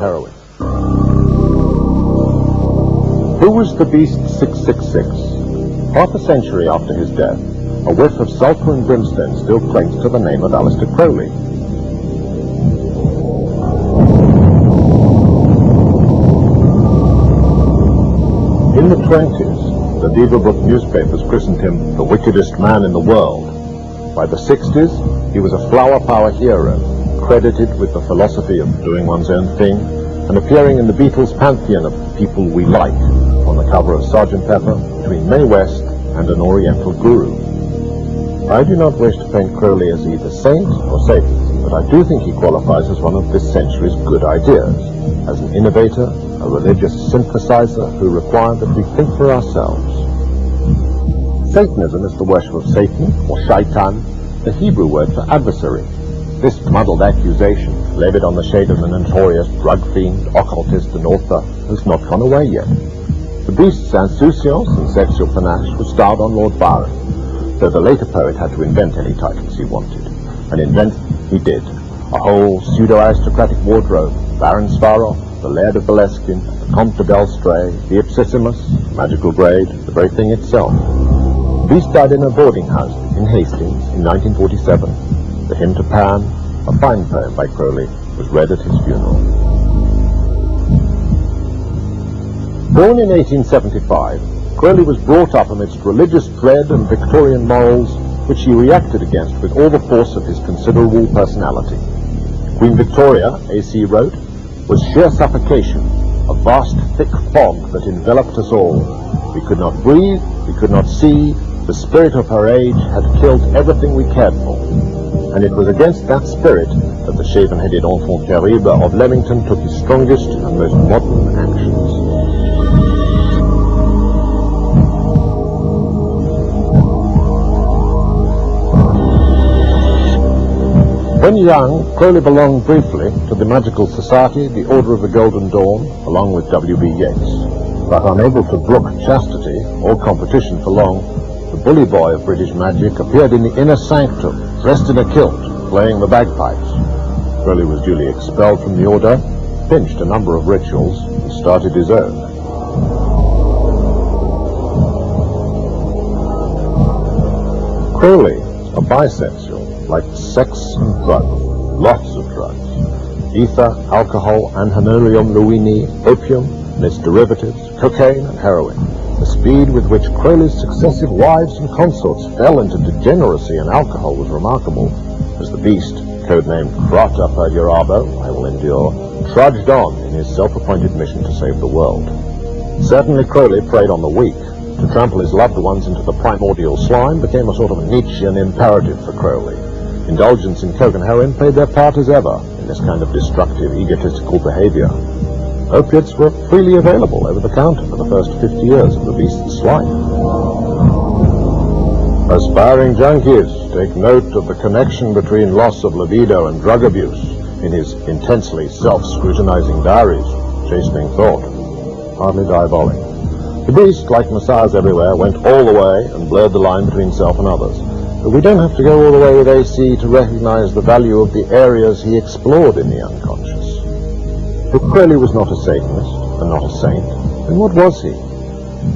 heroin. Who was the Beast 666? Half a century after his death, a whiff of sulphur and brimstone still clings to the name of Aleister Crowley. In the 20s, the Beaverbrook newspapers christened him the wickedest man in the world. By the 60s, he was a flower power hero, credited with the philosophy of doing one's own thing, and appearing in the Beatles' pantheon of people we like, on the cover of Sgt. Pepper, between Mae West and an Oriental guru. I do not wish to paint Crowley as either saint or Satan, but I do think he qualifies as one of this century's good ideas, as an innovator, a religious synthesizer who required that we think for ourselves. Satanism is the worship of Satan, or shaitan, the Hebrew word for adversary. This muddled accusation, levied on the shade of the notorious drug fiend, occultist, and author, has not gone away yet. The Beast's insouciance and sexual panache was starred on Lord Byron, though the later poet had to invent any titles he wanted. And invent he did. A whole pseudo-aristocratic wardrobe, Baron Svarov, the Laird of Boleskine, the Comte de Belstray, the Ipsissimus, magical grade, the very thing itself. The Beast died in a boarding house in Hastings in 1947. The Hymn to Pan, a fine poem by Crowley, was read at his funeral. Born in 1875, Crowley was brought up amidst religious dread and Victorian morals, which he reacted against with all the force of his considerable personality. Queen Victoria, A.C. wrote, was sheer suffocation, a vast thick fog that enveloped us all. We could not breathe, we could not see, the spirit of her age had killed everything we cared for. And it was against that spirit that the shaven-headed enfant terrible of Leamington took his strongest and most modern actions. When young, Crowley belonged briefly to the Magical Society, the Order of the Golden Dawn, along with W.B. Yeats. But unable to brook chastity or competition for long, the bully boy of British magic appeared in the inner sanctum, dressed in a kilt, playing the bagpipes. Crowley was duly expelled from the order, finished a number of rituals, and started his own. Crowley, a bisexual, liked sex and drugs, lots of drugs. Ether, alcohol, anhanolium lewini, opium and its derivatives, cocaine and heroin. The speed with which Crowley's successive wives and consorts fell into degeneracy in alcohol was remarkable, as the Beast, codenamed Krata Perdurabo, I will endure, trudged on in his self-appointed mission to save the world. Certainly Crowley preyed on the weak. To trample his loved ones into the primordial slime became a sort of Nietzschean imperative for Crowley. Indulgence in coke and heroin played their part as ever in this kind of destructive, egotistical behavior. Opiates were freely available over the counter for the first 50 years of the Beast's life. Aspiring junkies, take note of the connection between loss of libido and drug abuse in his intensely self-scrutinizing diaries, chastening thought, hardly diabolic. The Beast, like messiahs everywhere, went all the way and blurred the line between self and others. But we don't have to go all the way with AC to recognize the value of the areas he explored in the unconscious. If Crowley was not a Satanist and not a saint, then what was he?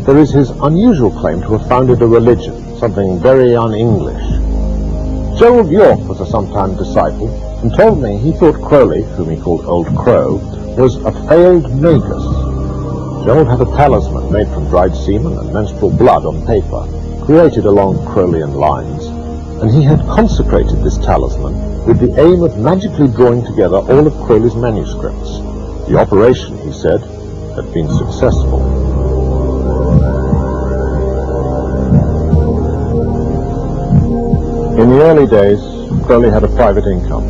There is his unusual claim to have founded a religion, something very un-English. Gerald York was a sometime disciple and told me he thought Crowley, whom he called Old Crow, was a failed magus. Gerald had a talisman made from dried semen and menstrual blood on paper, created along Crowleyan lines, and he had consecrated this talisman with the aim of magically drawing together all of Crowley's manuscripts. The operation, he said, had been successful. In the early days, Crowley had a private income.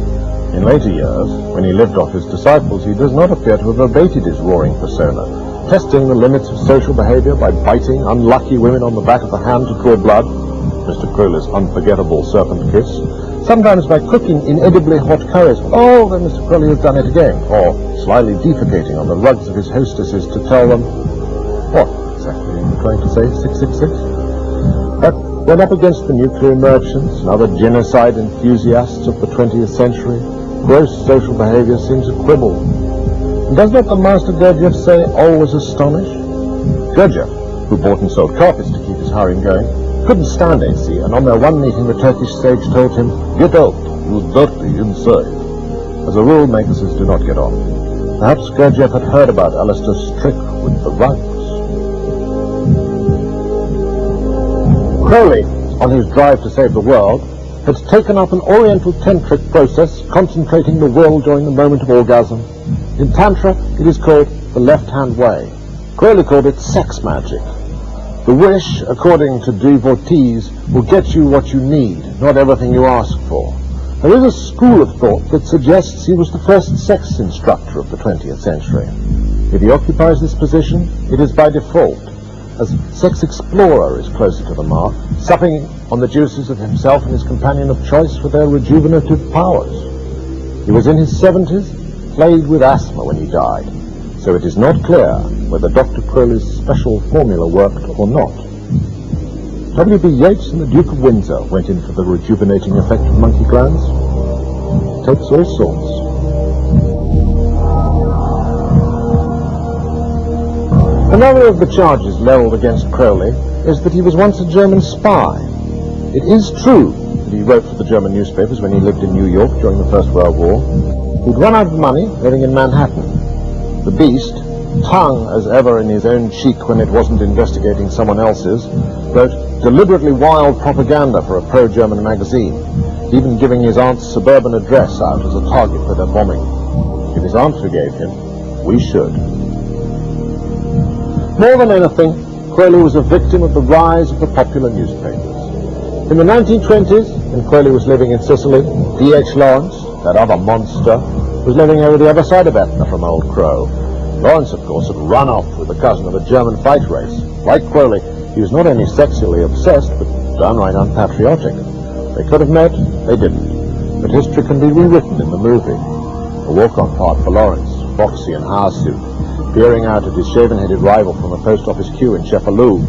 In later years, when he lived off his disciples, he does not appear to have abated his roaring persona, testing the limits of social behavior by biting unlucky women on the back of the hand to draw blood, Mr. Crowley's unforgettable serpent kiss, sometimes by cooking inedibly hot curries. Oh, then Mr. Crowley has done it again, or slyly defecating on the rugs of his hostesses to tell them, what exactly are you trying to say, 666? But went up against the nuclear merchants and other genocide enthusiasts of the 20th century, gross social behavior seems a quibble. And does not the master Gurdjieff say, always astonish? Gurdjieff, who bought and sold carpets to keep his harem going, couldn't stand AC, and on their one meeting the Turkish sage told him, "Get out, you dirty inside." As a rule, maguses do not get on. Perhaps Gurdjieff had heard about Aleister's trick with the rugs. Crowley, on his drive to save the world, had taken up an Oriental tantric process, concentrating the will during the moment of orgasm. In Tantra, it is called the left-hand way. Crowley called it sex magic. The wish, according to devotees, will get you what you need, not everything you ask for. There is a school of thought that suggests he was the first sex instructor of the 20th century. If he occupies this position, it is by default, as sex explorer is closer to the mark, supping on the juices of himself and his companion of choice for their rejuvenative powers. He was in his 70s, plagued with asthma when he died, so it is not clear whether Dr. Crowley's special formula worked or not. W.B. Yeats and the Duke of Windsor went in for the rejuvenating effect of monkey glands. It takes all sorts. Another of the charges leveled against Crowley is that he was once a German spy. It is true that he wrote for the German newspapers when he lived in New York during the First World War. He'd run out of money living in Manhattan. The beast, tongue as ever in his own cheek when it wasn't investigating someone else's, wrote deliberately wild propaganda for a pro-German magazine, even giving his aunt's suburban address out as a target for their bombing. If his aunt forgave him, we should. More than anything, Crowley was a victim of the rise of the popular newspapers. In the 1920s, when Crowley was living in Sicily, D.H. Lawrence, that other monster, was living over the other side of Etna from Old Crow. Lawrence, of course, had run off with the cousin of a German fight race. Like Crowley, he was not only sexually obsessed, but downright unpatriotic. They could have met, they didn't. But history can be rewritten in the movie. A walk-on part for Lawrence, foxy and hirsute, peering out at his shaven-headed rival from a post office queue in Cefalù,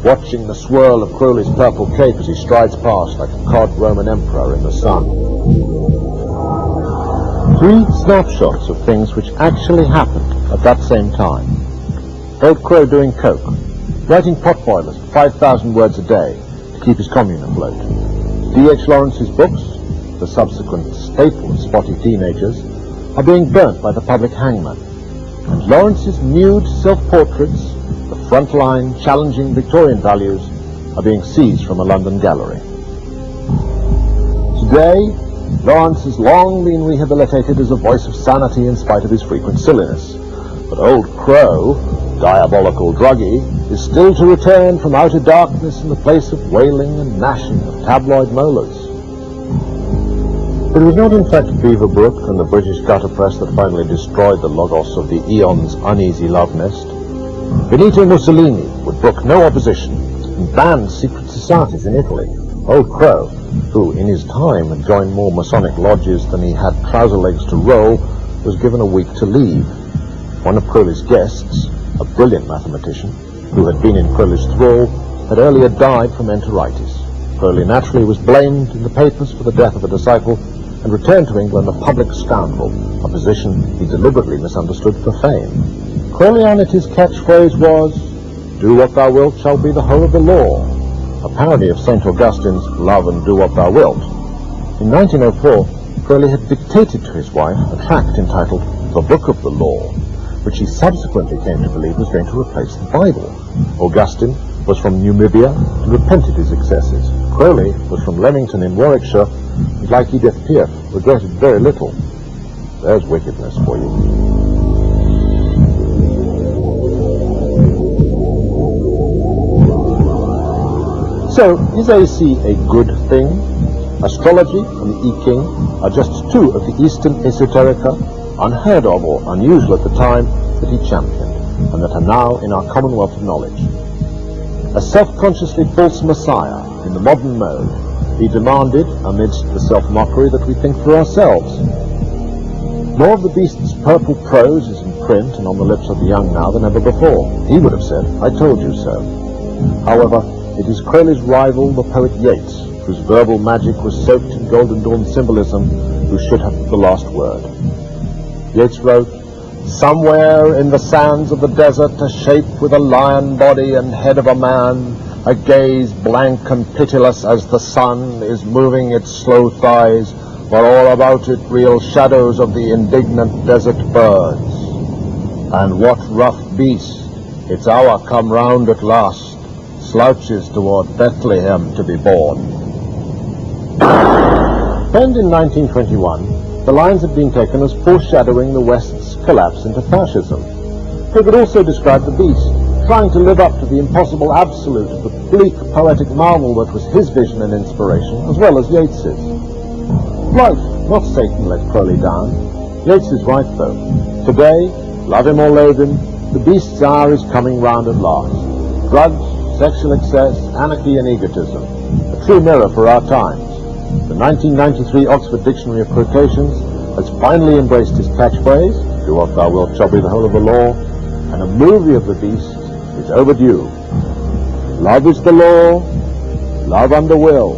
watching the swirl of Crowley's purple cape as he strides past like a cod Roman emperor in the sun. 3 snapshots of things which actually happened at that same time. Old Crow doing coke, writing potboilers for 5,000 words a day to keep his commune afloat. D.H. Lawrence's books, the subsequent staple of spotty teenagers, are being burnt by the public hangman. And Lawrence's nude self-portraits, the frontline, challenging Victorian values, are being seized from a London gallery. Today, Lawrence has long been rehabilitated as a voice of sanity in spite of his frequent silliness. But Old Crow, diabolical druggie, is still to return from outer darkness in the place of wailing and gnashing of tabloid molars. It was not in fact Beaverbrook and the British gutter press that finally destroyed the logos of the Eon's uneasy love nest. Benito Mussolini would brook no opposition and banned secret societies in Italy. Old Crow, who in his time had joined more Masonic lodges than he had trouser legs to roll, was given a week to leave. One of Crowley's guests, a brilliant mathematician, who had been in Crowley's thrall, had earlier died from enteritis. Crowley naturally was blamed in the papers for the death of a disciple and returned to England a public scoundrel, a position he deliberately misunderstood for fame. Crowley on it his catchphrase was, "Do what thou wilt shall be the whole of the law," a parody of St. Augustine's "Love and do what thou wilt." In 1904, Crowley had dictated to his wife a tract entitled The Book of the Law, which he subsequently came to believe was going to replace the Bible. Augustine was from Numibia and repented his excesses. Crowley was from Leamington in Warwickshire, and like Edith Piaf, regretted very little. There's wickedness for you. So, is AC a good thing? Astrology and the I Ching are just 2 of the Eastern esoterica, unheard of or unusual at the time, that he championed, and that are now in our commonwealth of knowledge. A self-consciously false messiah in the modern mode, he demanded, amidst the self-mockery, that we think for ourselves. More of the beast's purple prose is in print and on the lips of the young now than ever before. He would have said, "I told you so." However, It is Crowley's rival, the poet Yeats, whose verbal magic was soaked in Golden Dawn symbolism, who should have the last word. Yeats wrote, "Somewhere in the sands of the desert, a shape with a lion body and head of a man, a gaze blank and pitiless as the sun is moving its slow thighs, while all about it reel shadows of the indignant desert birds. And what rough beast, its hour come round at last, slouches toward Bethlehem to be born." Penned in 1921, the lines had been taken as foreshadowing the West's collapse into fascism. They could also describe the beast, trying to live up to the impossible absolute of the bleak poetic marvel that was his vision and inspiration, as well as Yeats's. Life, not Satan, let Crowley down. Yeats is right, though. Today, love him or loathe him, the beast's hour is coming round at last. Drugs, sexual excess, anarchy and egotism, a true mirror for our times. The 1993 Oxford Dictionary of Quotations has finally embraced his catchphrase, "Do what thou wilt shall be the whole of the law," and a movie of the beast is overdue. Love is the law, love under will.